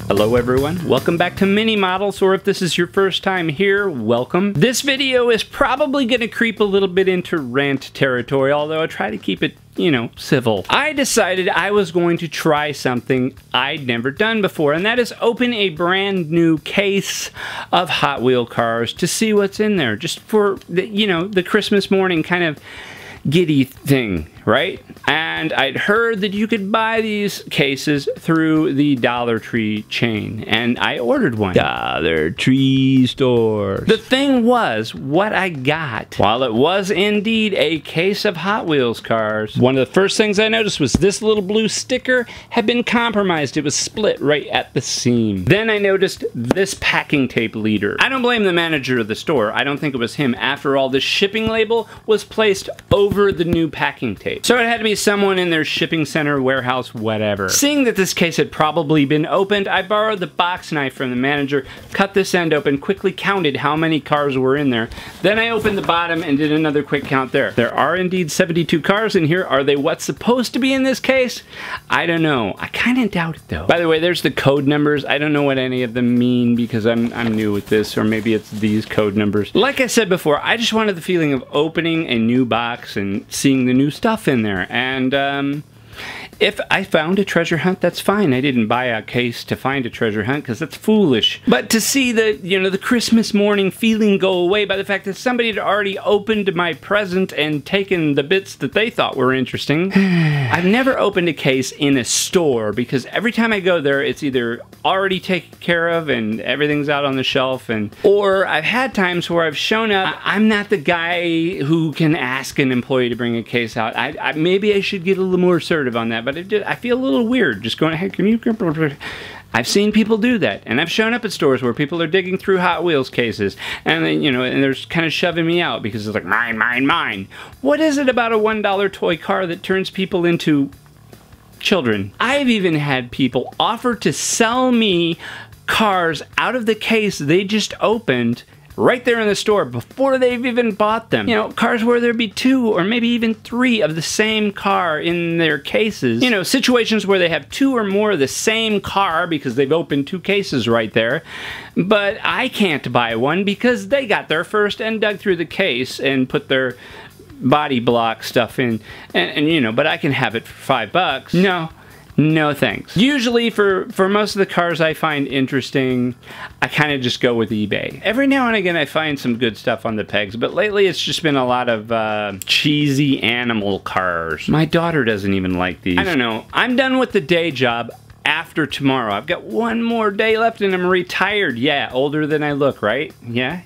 Hello everyone, welcome back to Mini Models, or if this is your first time here, welcome. This video is probably going to creep a little bit into rant territory, although I try to keep it, you know, civil. I decided I was going to try something I'd never done before, and that is open a brand new case of Hot Wheel cars to see what's in there, just for, the, you know, the Christmas morning kind of giddy thing, right? And I'd heard that you could buy these cases through the Dollar Tree chain, and I ordered one. Dollar Tree stores. The thing was, what I got, while it was indeed a case of Hot Wheels cars, one of the first things I noticed was this little blue sticker had been compromised. It was split right at the seam. Then I noticed this packing tape leader. I don't blame the manager of the store. I don't think it was him. After all, the shipping label was placed over the new packing tape. So it had to be someone in their shipping center, warehouse, whatever. Seeing that this case had probably been opened, I borrowed the box knife from the manager, cut this end open, quickly counted how many cars were in there. Then I opened the bottom and did another quick count there. There are indeed 72 cars in here. Are they what's supposed to be in this case? I don't know. I kind of doubt it though. By the way, there's the code numbers. I don't know what any of them mean because I'm new with this, or maybe it's these code numbers. Like I said before, I just wanted the feeling of opening a new box and seeing the new stuff in there. And if I found a treasure hunt, that's fine. I didn't buy a case to find a treasure hunt because that's foolish. But to see the, you know, the Christmas morning feeling go away by the fact that somebody had already opened my present and taken the bits that they thought were interesting. I've never opened a case in a store because every time I go there, it's either already taken care of and everything's out on the shelf, or I've had times where I've shown up. I'm not the guy who can ask an employee to bring a case out. Maybe I should get a little more assertive on that, but I feel a little weird just going, hey, can you... I've seen people do that, and I've shown up at stores where people are digging through Hot Wheels cases, and they, you know, and they're kind of shoving me out because it's like, mine, mine, mine. What is it about a $1 toy car that turns people into children? I've even had people offer to sell me cars out of the case they just opened right there in the store before they've even bought them. You know, cars where there'd be 2 or maybe even 3 of the same car in their cases. You know, situations where they have 2 or more of the same car because they've opened 2 cases right there. But I can't buy one because they got there first and dug through the case and put their body block stuff in. And you know, but I can have it for $5. No. No thanks. Usually for most of the cars I find interesting, I kind of just go with eBay. Every now and again I find some good stuff on the pegs, but lately it's just been a lot of cheesy animal cars. My daughter doesn't even like these. I don't know. I'm done with the day job after tomorrow. I've got one more day left and I'm retired. Yeah, older than I look, right? Yeah.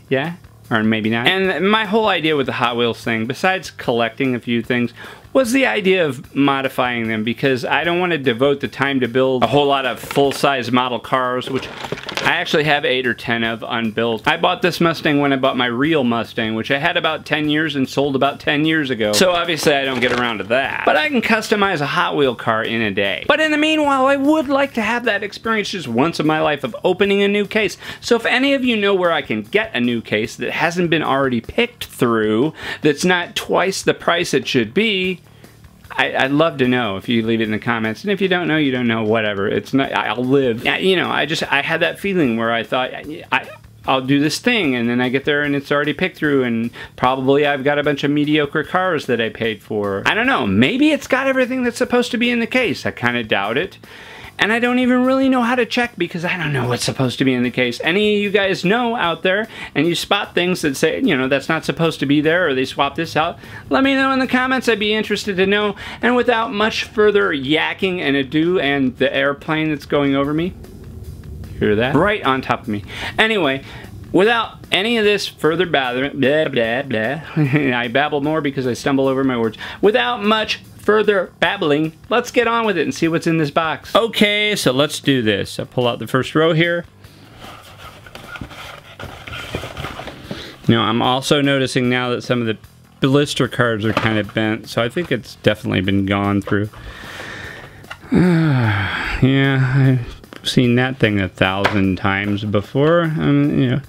Or maybe not. And my whole idea with the Hot Wheels thing, besides collecting a few things, was the idea of modifying them, because I don't want to devote the time to build a whole lot of full-size model cars, which I actually have 8 or 10 of unbuilt. I bought this Mustang when I bought my real Mustang, which I had about 10 years and sold about 10 years ago. So obviously I don't get around to that. But I can customize a Hot Wheel car in a day. But in the meanwhile, I would like to have that experience just once in my life of opening a new case. So if any of you know where I can get a new case that hasn't been already picked through, that's not twice the price it should be, I'd love to know if you leave it in the comments. And if you don't know, you don't know, whatever. It's not, I'll live. You know, I had that feeling where I thought, I'll do this thing, and then I get there and it's already picked through, and probably I've got a bunch of mediocre cars that I paid for. I don't know, maybe it's got everything that's supposed to be in the case. I kind of doubt it. And I don't even really know how to check because I don't know what's supposed to be in the case. Any of you guys know out there and you spot things that say, you know, that's not supposed to be there, or they swap this out, let me know in the comments. I'd be interested to know. And without much further yakking and ado, and the airplane that's going over me, hear that? Right on top of me. Anyway, without any of this further blah, blah, blah. I babble more because I stumble over my words. Without much further babbling, let's get on with it and see what's in this box. Okay, so let's do this. I'll pull out the first row here. Now, I'm also noticing now that some of the blister cards are kind of bent, so I think it's definitely been gone through. Yeah, I've seen that thing 1,000 times before. You know,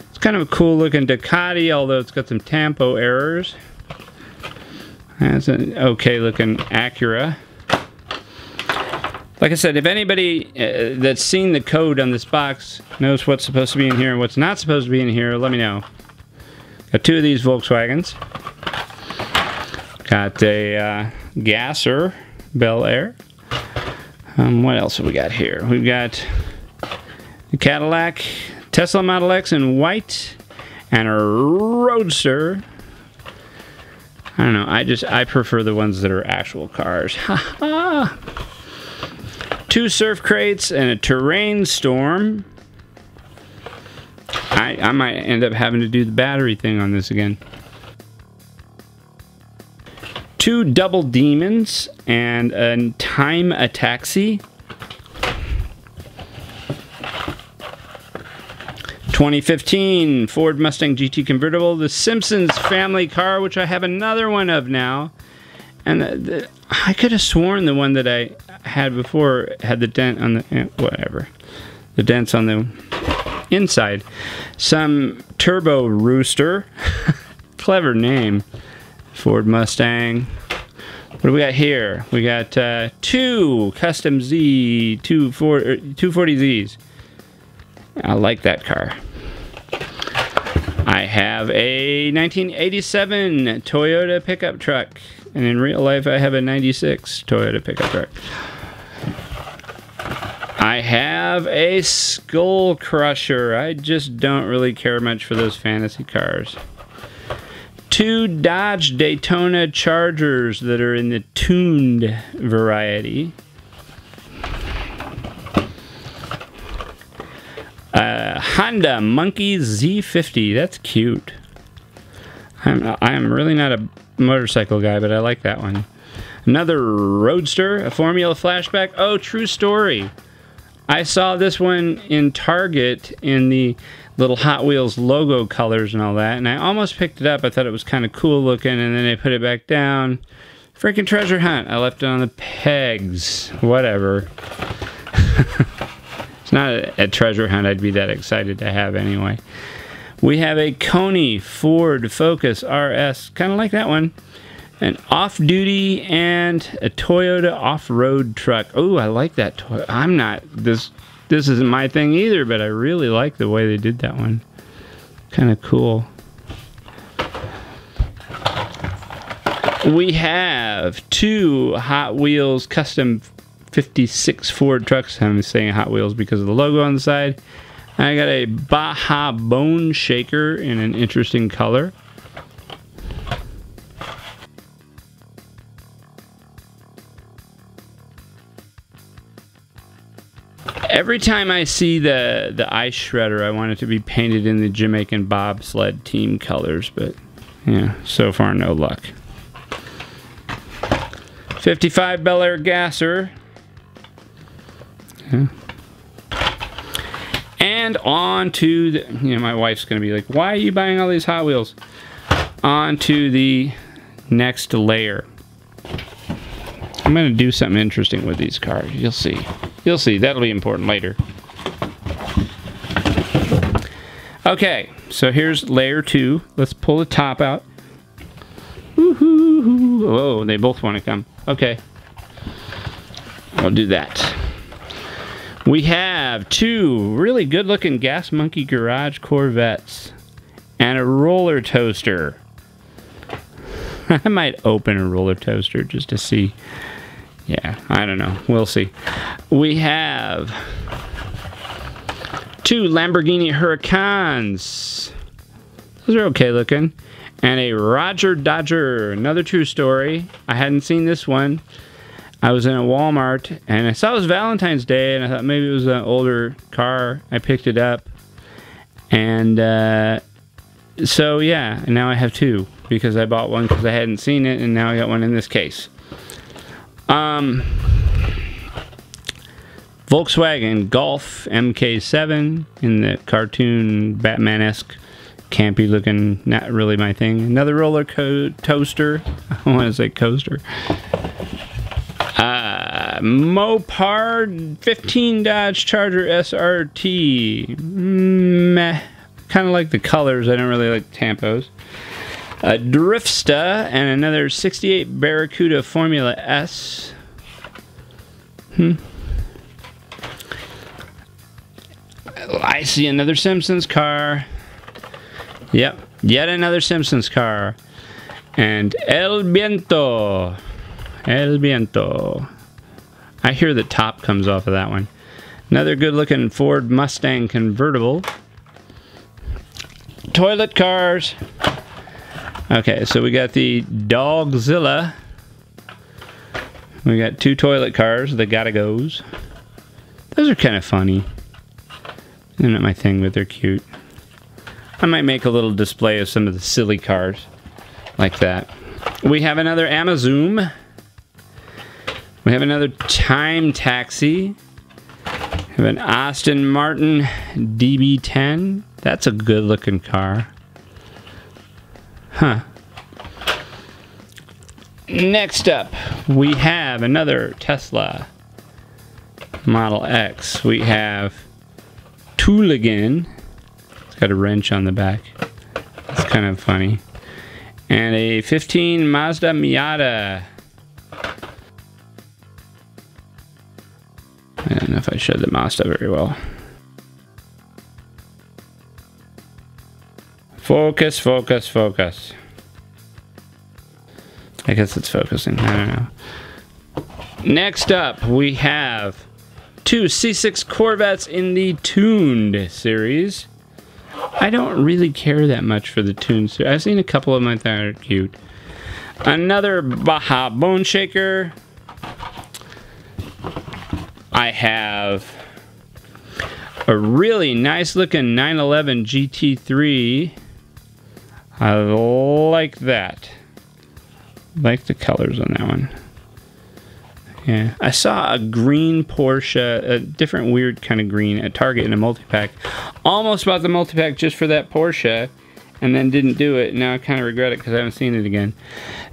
it's kind of a cool looking Ducati, although it's got some tampo errors. That's an okay looking Acura. Like I said, if anybody that's seen the code on this box knows what's supposed to be in here and what's not supposed to be in here, let me know. Got 2 of these Volkswagens. Got a Gasser Bel Air. What else have we got here? We've got a Cadillac Tesla Model X in white and a Roadster. I don't know, I prefer the ones that are actual cars. Ha 2 surf crates and a terrain storm. I might end up having to do the battery thing on this again. 2 double demons and a time a taxi. 2015 Ford Mustang GT convertible, the Simpsons family car, which I have another one of now. And I could have sworn the one that I had before had the dent on the whatever, the dents on the inside. Some Turbo Rooster, clever name. Ford Mustang. What do we got here? We got 2 Custom Z 240Zs. I like that car. I have a 1987 Toyota pickup truck, and in real life I have a 96 Toyota pickup truck. I have a Skull Crusher. I just don't really care much for those fantasy cars. 2 Dodge Daytona Chargers that are in the tuned variety. Honda Monkey Z50. That's cute. I'm really not a motorcycle guy, but I like that one. Another Roadster, a Formula Flashback. Oh, true story. I saw this one in Target in the little Hot Wheels logo colors and all that, and I almost picked it up. I thought it was kind of cool looking, and then I put it back down. Freaking treasure hunt. I left it on the pegs. Whatever. It's not a treasure hunt I'd be that excited to have anyway. We have a Coney Ford Focus RS, kind of like that one. An off-duty and a Toyota off-road truck. Oh, I like that toy. I'm not, this isn't my thing either, but I really like the way they did that one. Kind of cool. We have 2 Hot Wheels custom 56 Ford trucks. I'm saying Hot Wheels because of the logo on the side. I got a Baja Bone Shaker in an interesting color. Every time I see the ice shredder, I want it to be painted in the Jamaican bobsled team colors, but yeah, so far no luck. 55 Bel Air Gasser. Yeah. And on to the, my wife's gonna be like, why are you buying all these Hot Wheels? On to the next layer. I'm gonna do something interesting with these cars. You'll see. You'll see. That'll be important later. Okay, so here's layer 2. Let's pull the top out. Woohoo! Whoa, they both want to come. Okay. I'll do that. We have 2 really good-looking Gas Monkey Garage Corvettes and a roller toaster. I might open a roller toaster just to see. Yeah, I don't know. We'll see. We have 2 Lamborghini Huracans. Those are okay looking. And a Roger Dodger. Another true story. I hadn't seen this one. I was in a Walmart and I saw it was Valentine's Day and I thought maybe it was an older car. I picked it up. And so yeah, and now I have 2 because I bought one because I hadn't seen it and now I got one in this case. Volkswagen Golf MK7 in the cartoon Batman-esque campy looking, not really my thing. Another roller toaster. I want to say coaster. Mopar 15 Dodge Charger SRT. Meh. Kind of like the colors. I don't really like tampos. A Driftsta and another 68 Barracuda Formula S. I see another Simpsons car. Yep, yet another Simpsons car. And El Viento. El Viento. I hear the top comes off of that one. Another good looking Ford Mustang convertible. Toilet cars. Okay, so we got the Dogzilla. We got 2 toilet cars, the Gotta Goes. Those are kind of funny. They're not my thing, but they're cute. I might make a little display of some of the silly cars like that. We have another Amazon. We have another Time Taxi. We have an Aston Martin DB10. That's a good looking car. Huh. Next up, we have another Tesla Model X. We have Tooligan. It's got a wrench on the back. It's kind of funny. And a 15 Mazda Miata. I don't know if I showed the Mazda very well. Focus, focus, focus. I guess it's focusing. I don't know. Next up, we have 2 C6 Corvettes in the Tuned series. I don't really care that much for the Tuned series. I've seen a couple of them that are cute. Another Baja Bone Shaker. I have a really nice looking 911 GT3. I like that. Like the colors on that one. Yeah, I saw a green Porsche, a different weird kind of green at Target in a multi-pack. Almost bought the multi-pack just for that Porsche, and then didn't do it. Now I kind of regret it because I haven't seen it again.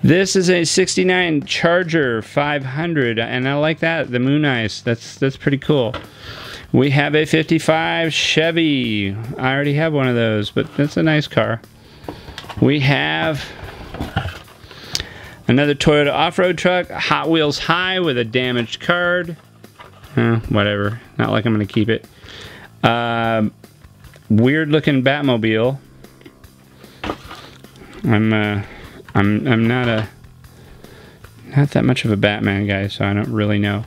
This is a 69 Charger 500, and I like that, the Moon Ice. That's pretty cool. We have a 55 Chevy. I already have one of those, but that's a nice car. We have another Toyota off-road truck, Hot Wheels High with a damaged card. Whatever. Not like I'm going to keep it. Weird-looking Batmobile. I'm not that much of a Batman guy, so I don't really know.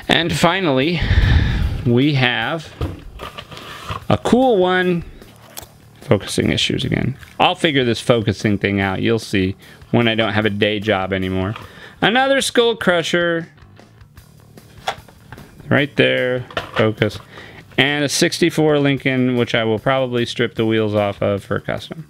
And finally, we have a cool one. Focusing issues again. I'll figure this focusing thing out. You'll see when I don't have a day job anymore. Another Skull Crusher. Right there. Focus. And a 64 Lincoln, which I will probably strip the wheels off of for custom.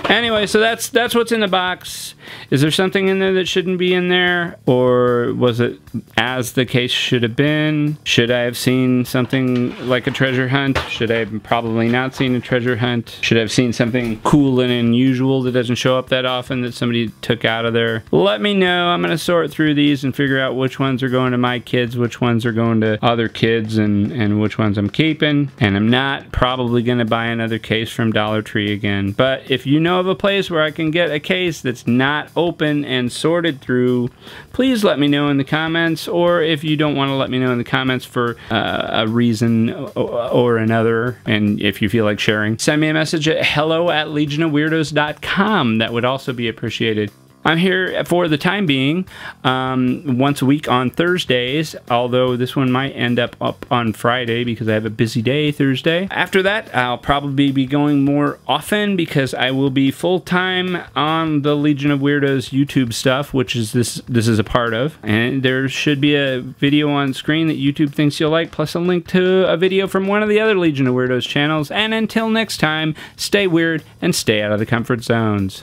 Anyway, so that's what's in the box. Is there something in there that shouldn't be in there? Or was it as the case should have been? Should I have seen something like a treasure hunt? Should I have probably not seen a treasure hunt? Should I have seen something cool and unusual that doesn't show up that often that somebody took out of there? Let me know. I'm going to sort through these and figure out which ones are going to my kids, which ones are going to other kids, and which ones I'm keeping. And I'm not probably going to buy another case from Dollar Tree again. But if you know of a place where I can get a case that's not open and sorted through, please let me know in the comments. Or if you don't want to let me know in the comments for a reason or another, and if you feel like sharing, send me a message at hello@legionofweirdos.com. That would also be appreciated. I'm here for the time being, once a week on Thursdays, although this one might end up on Friday because I have a busy day Thursday. After that, I'll probably be going more often because I will be full-time on the Legion of Weirdos YouTube stuff, which is this is a part of. And there should be a video on screen that YouTube thinks you'll like, plus a link to a video from one of the other Legion of Weirdos channels. And until next time, stay weird and stay out of the comfort zones.